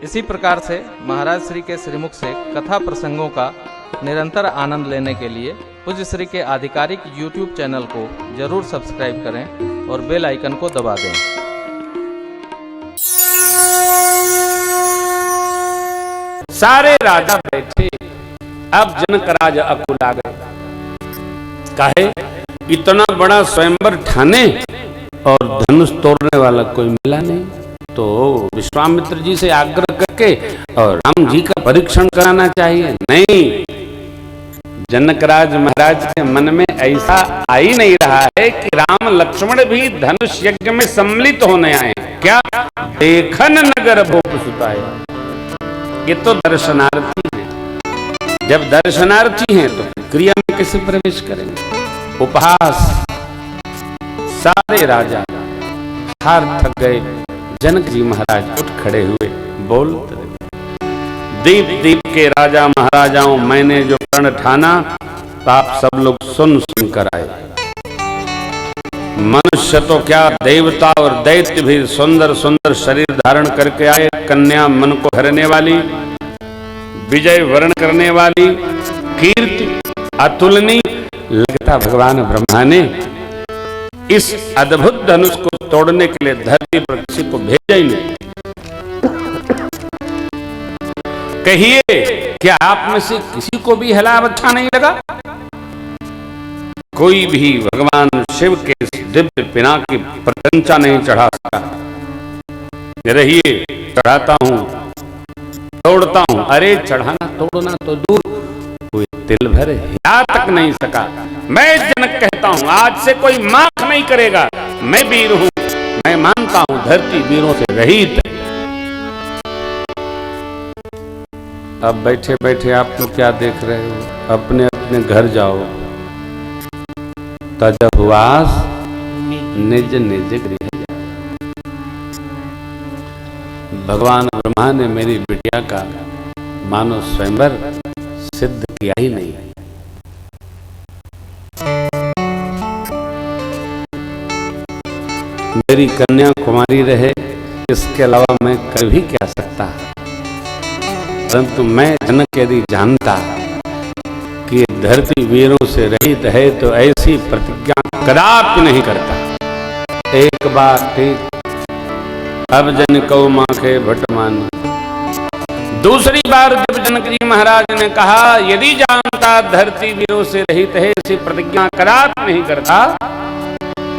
इसी प्रकार से महाराज श्री के श्रीमुख से कथा प्रसंगों का निरंतर आनंद लेने के लिए पूज्य श्री के आधिकारिक YouTube चैनल को जरूर सब्सक्राइब करें और बेल आइकन को दबा दें। सारे राजा बैठे, अब जनकराज अकुल आ गए। काहे इतना बड़ा स्वयंवर ठाने और धनुष तोड़ने वाला कोई मिला नहीं, तो विश्वामित्र जी से आग्रह करके और राम जी का परीक्षण कराना चाहिए। नहीं, जनकराज महाराज के मन में ऐसा आ ही नहीं रहा है कि राम लक्ष्मण भी धनुष यज्ञ में सम्मिलित होने आए। क्या देखन नगर भूप सुताया, ये तो दर्शनार्थी हैं। जब दर्शनार्थी हैं तो क्रिया में कैसे प्रवेश करेंगे? उपहास। सारे राजा हार थक गए। जनक जी महाराज उठ खड़े हुए, बोलते दीप दीप के राजा महाराजाओं, मैंने जो प्रण ठाना तो आप सब लोग सुन सुन कर आए। मनुष्य तो क्या, देवता और दैत्य भी सुंदर सुंदर शरीर धारण करके आए। कन्या मन को हरने वाली, विजय वर्ण करने वाली, कीर्ति अतुलनीय। लगता भगवान ब्रह्मा ने इस अद्भुत धनुष को तोड़ने के लिए धरती पर किसी को भेजा ही नहीं। कहिए, क्या आप में से किसी को भी हिलाव अच्छा नहीं लगा? कोई भी भगवान शिव के दिव्य पिनाक की प्रशंसा नहीं चढ़ा सका। रहिए, चढ़ाता हूं, तोड़ता हूं। अरे चढ़ाना तोड़ना तो दूर, कोई तिल भर हिला तक नहीं सका। मैं जनक कहता हूं, आज से कोई माफ नहीं करेगा। मैं वीर हूं, मैं मानता हूं धरती वीरों से रहित। अब बैठे बैठे आप लोग क्या देख रहे हो? अपने अपने घर जाओ। तजहुआस निज निज गृह जाओ। भगवान ब्रह्मा ने मेरी बिटिया का मानो स्वयंवर सिद्ध किया ही नहीं। मेरी कन्या कुमारी रहे, इसके अलावा मैं कर भी क्या सकता। परंतु मैं जनक यदि जानता कि धरती वीरों से रहित है तो ऐसी प्रतिज्ञा कदापि नहीं करता। एक बार ठीक, अब जन कौ माखे भट मान। दूसरी बार जब जनक जी महाराज ने कहा, यदि जानता धरती वीरों से रहित है, ऐसी प्रतिज्ञा कदापि नहीं करता।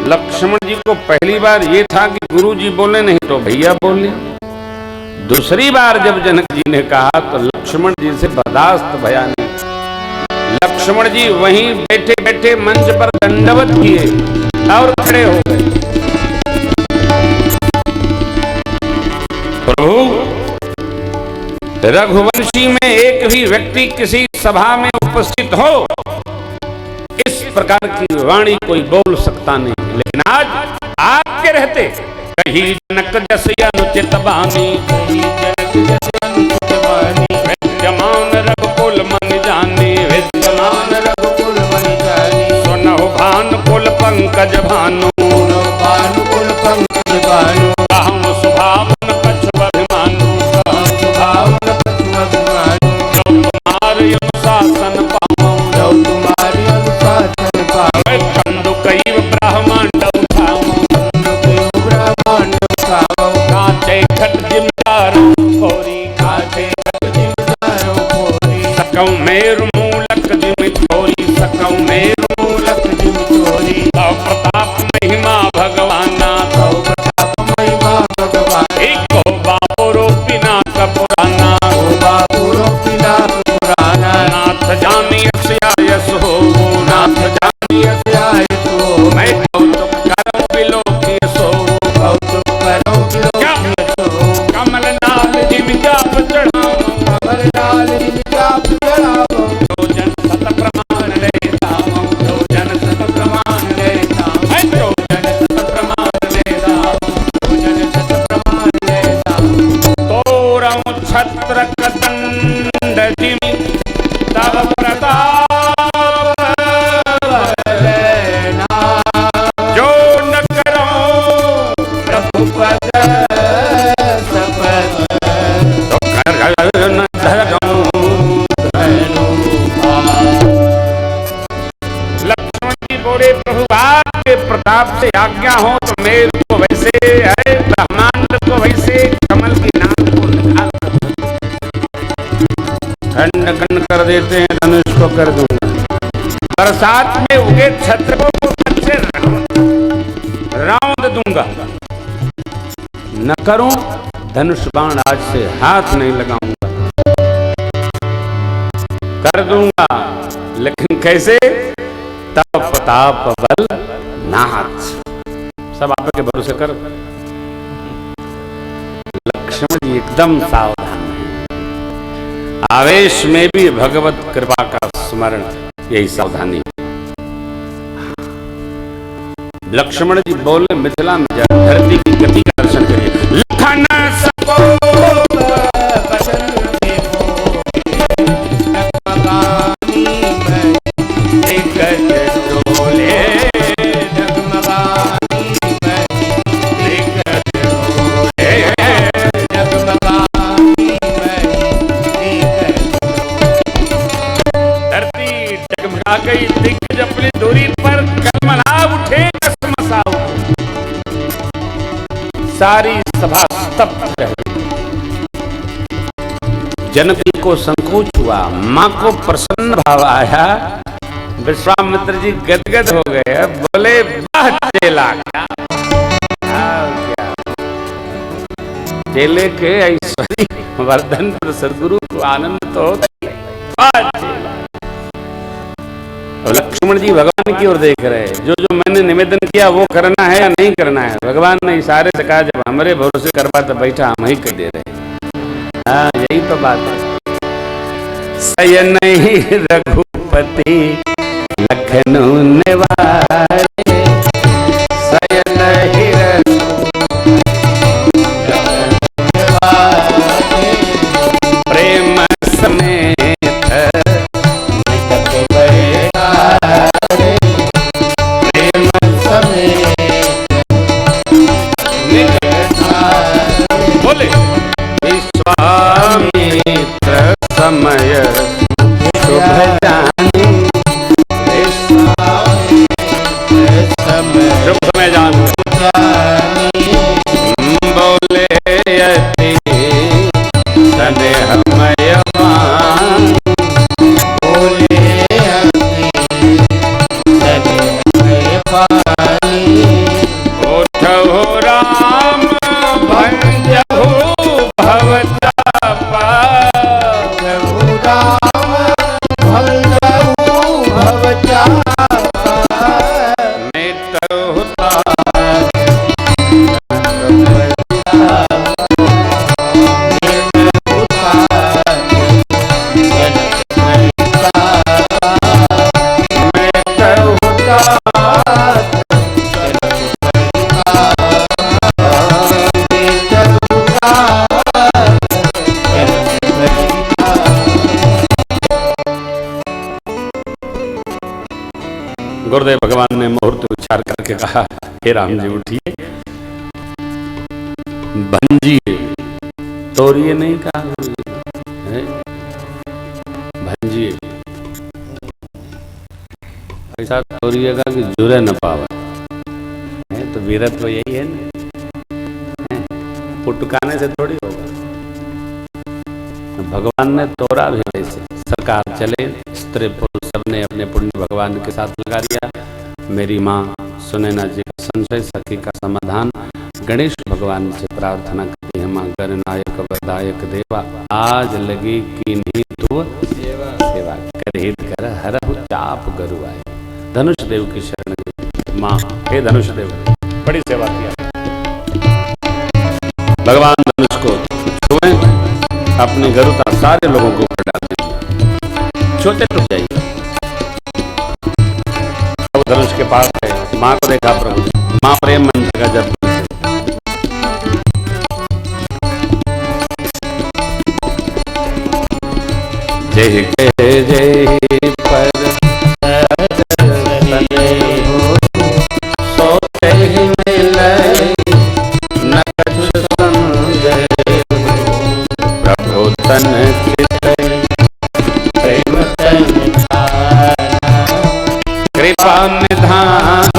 लक्ष्मण जी को पहली बार ये था कि गुरु जी बोले, नहीं तो भैया बोले। दूसरी बार जब जनक जी ने कहा तो लक्ष्मण जी से बर्दाश्त भया नहीं। लक्ष्मण जी वहीं बैठे बैठे मंच पर दंडवत किए और खड़े हो गए। प्रभु, रघुवंशी में एक भी व्यक्ति किसी सभा में उपस्थित हो, इस प्रकार की वाणी कोई बोल सकता नहीं। लेकिन आज आपके रहते कही जनक जस अनुचित बानी, विद्यमान रघुकुल मन जानी, विद्यमान रघुकुल मन जानी। सुनहु भानुकुल पंकज भानु, भानुकुल पंकज भानु। कहूँ सुभावन कछु अभिमानु, सुभावन कछु अभिमानु। जो तुम्हारे अनुशासन पाऊं, जो तुम्हारे अनुशासन पाऊं। कंदु कई ब्रह्मांड उठाऊं, ब्रह्मांड उठाऊं। काटे खट जिमदारों फोरी, काटे खट जिमदारों फोरी। सकौ मेरु मूलक जिम थोरी, सकौ मेरु मूलक जिम थोरी। तौ प्रताप महिमा भगवाना, तौ प्रताप महिमा भगवान। एक बापो रोपिना कपुराना, बापो रोपिना कपुराना। नाथ जानियस आयस हो, नाथ जानियस आयस हो। मैं कौतुक करूं बिलोकी सो, कौतुक करूं बिलोकी सो। कमल नाल जिम जाप चढ़ाऊं, कमल नाल जिम जाप चढ़ाऊं। जो जन सत प्रमाण लेता हूं, जो जन सत प्रमाण लेता हूं। जो जन सत प्रमाण लेता हूं, जो जन सत प्रमाण लेता हूं। तोरऊं छत्र कदंड जिमि, तब प्रताप जो न करो रघुपत सपथ। तो आपसे आज्ञा हो तो मेल को वैसे है, ब्रह्मांड को वैसे, कमल की नाक को निकाल खंड खंड कर देते हैं, धनुष को कर दूंगा। बरसात में उगे छत्रों को बच्चे रौंद दूंगा। न करूं धनुष बाण, आज से हाथ नहीं लगाऊंगा। कर दूंगा लेकिन कैसे? तप ताप बल नाथ, सब आपके भरोसे कर। लक्ष्मण जी एकदम सावधान है, आवेश में भी भगवत कृपा का स्मरण, यही सावधानी। लक्ष्मण जी बोले मिथिला में जा धरती की गति का दर्शन करिए। लखन सको गई दिग्गज अपनी दूरी पर कलमला उठे, कसमसा उठे, सारी सभा स्तब्ध रह गई। जनक जी को संकोच हुआ, मां को प्रसन्न भाव आया। विश्वामित्र जी गदगद हो गए, बोले वाह चेला, क्या चेले के ऐश्वर्य वर्धन पर सदगुरु को आनंद तो होता ही। लक्ष्मण जी भगवान की ओर देख रहे हैं, जो जो मैंने निवेदन किया वो करना है या नहीं करना है। भगवान ने इशारे से कहा, जब हमारे भरोसे करवा तो बैठा हम ही कर दे रहे। हाँ, यही तो बात है। सयन ही रघुपति लखनऊ निवारे, सयन ही प्रेम समेत समय शुभ जानी, शुभ समय जानी, बोले यति स्नेहमय मान, बोले यति स्नेहमय पानी, उठो राम भंजहु भवता गुरुदेव भगवान ने मुहूर्त उच्चार करके कहा, हे राम जी उठिए, भंजिए, तोड़िए नहीं कहा, भंजिए, ऐसा तोड़िएगा कि जुरे न पावे। तो वीरत्व यही है ना, पुटकाने से थोड़ी होगा। भगवान ने तोड़ा भी वैसे, सरकार चले, स्त्री पुरुष सबने अपने पुण्य भगवान के साथ लगा दिया। मेरी माँ सुनैना जी का संशय, सखी का समाधान, गणेश भगवान से प्रार्थना करती है, माँ गणनायक वरदायक देवा, आज लगी की नहीं तू सेवा कर, हित कर हरहु चाप गरुआए। धनुष देव की शरण गई माँ, हे धनुष देव, बड़ी सेवा किया। भगवान धनुष को छुए, अपनी गरुता सारे लोगों को ऊपर डाल दी, छोटे टूट जाइए। धनुष के पास है, माँ को देखा प्रभु, माँ प्रेम मंत्र का जप, जय जय जय पर सोते ही मिले न कछु संजय, प्रभु तन प्रेम तन कृपा निधान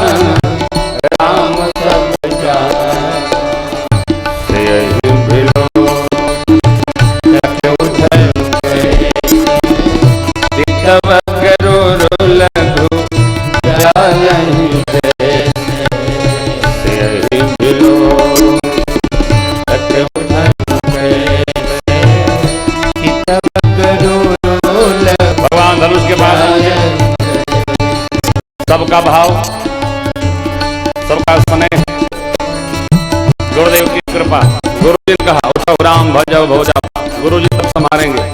सबका भाव, सबका स्नेह, गुरुदेव की कृपा। गुरु जी ने कहा उठो राम भजो भोजा, गुरु जी तब संभालेंगे।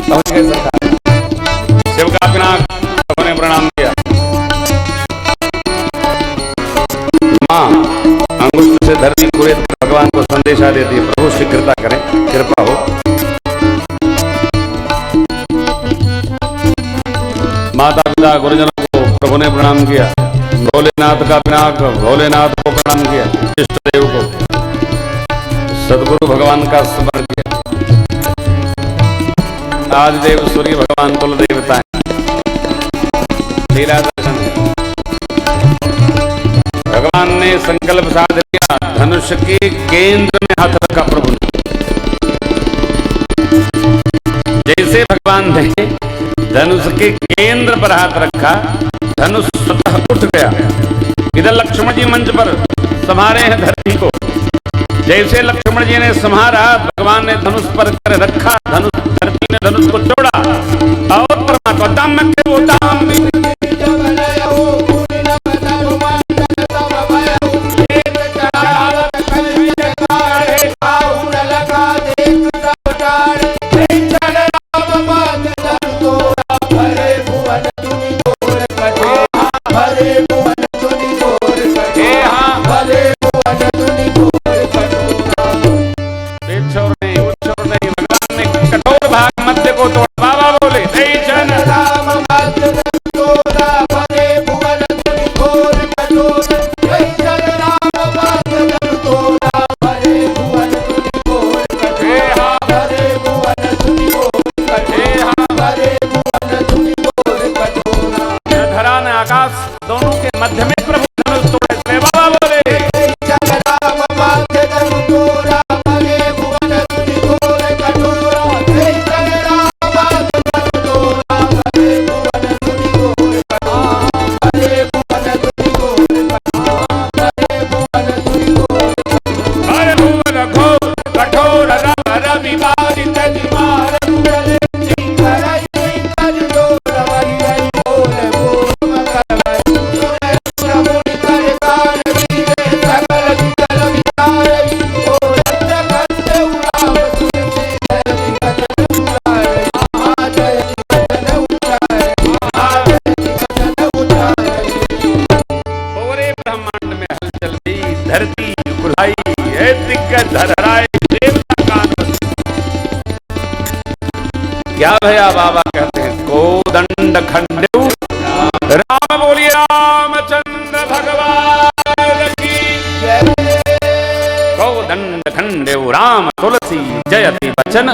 पहुंच गए सरकार, शिव का पिनाक प्रभु ने प्रणाम किया। माँ अंगुष्ठ से धरती कुरेद भगवान को संदेशा देती है, प्रभु शीघ्रता करें, कृपा हो। माता पिता गुरुजनों को प्रभु ने प्रणाम किया। भोलेनाथ का पिनाक भोलेनाथ को प्रणाम किया। इष्ट देव को, सदगुरु भगवान का स्मरण किया। आज देव सूर्य भगवान कुल देवता है, लीला दर्शन है। भगवान ने संकल्प साध लिया, धनुष के केंद्र में हाथ रखा प्रभु ने। जैसे भगवान ने धनुष के केंद्र पर हाथ रखा, धनुष स्वतः उठ गया। इधर लक्ष्मण जी मंच पर संभारे हैं धरती को। जैसे लक्ष्मण जी ने संभारा, भगवान ने धनुष पर कर रखा, धनुष धरती ने धनुष को छोड़ा और परमात्मा दाम में दोनों के मध्य में प्रभु धनुष तोड़े थे। बाबा बोले क्या भैया बाबा कहते हैं, कोदंड खंडेऊ राम बोलिए रामचंद्र भगवान की कोदंड खंडेऊ राम तुलसी जयति बचन।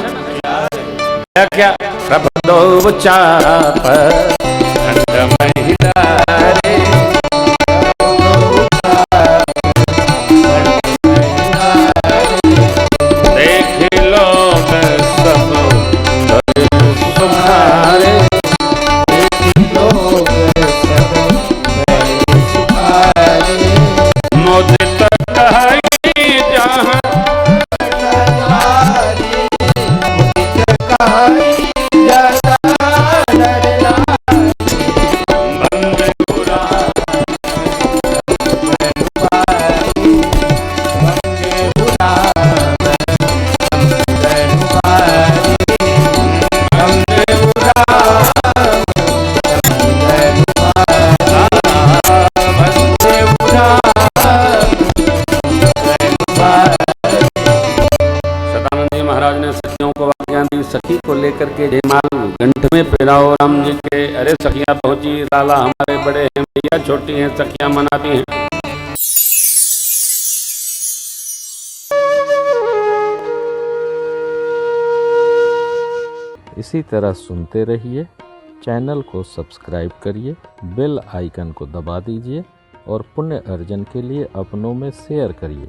क्या प्रभु चाप खंड महिला रे, देख लोग सब सुखारे, मोदे तक कहीं जहाँ सखी को लेकर के जयमाल गंठ में पहनाओ राम जी के। अरे सखियां पहुंची, लाला हमारे बड़े हैं, भैया छोटी हैं, सखियां मनाती हैं। इसी तरह सुनते रहिए, चैनल को सब्सक्राइब करिए, बेल आइकन को दबा दीजिए और पुण्य अर्जन के लिए अपनों में शेयर करिए।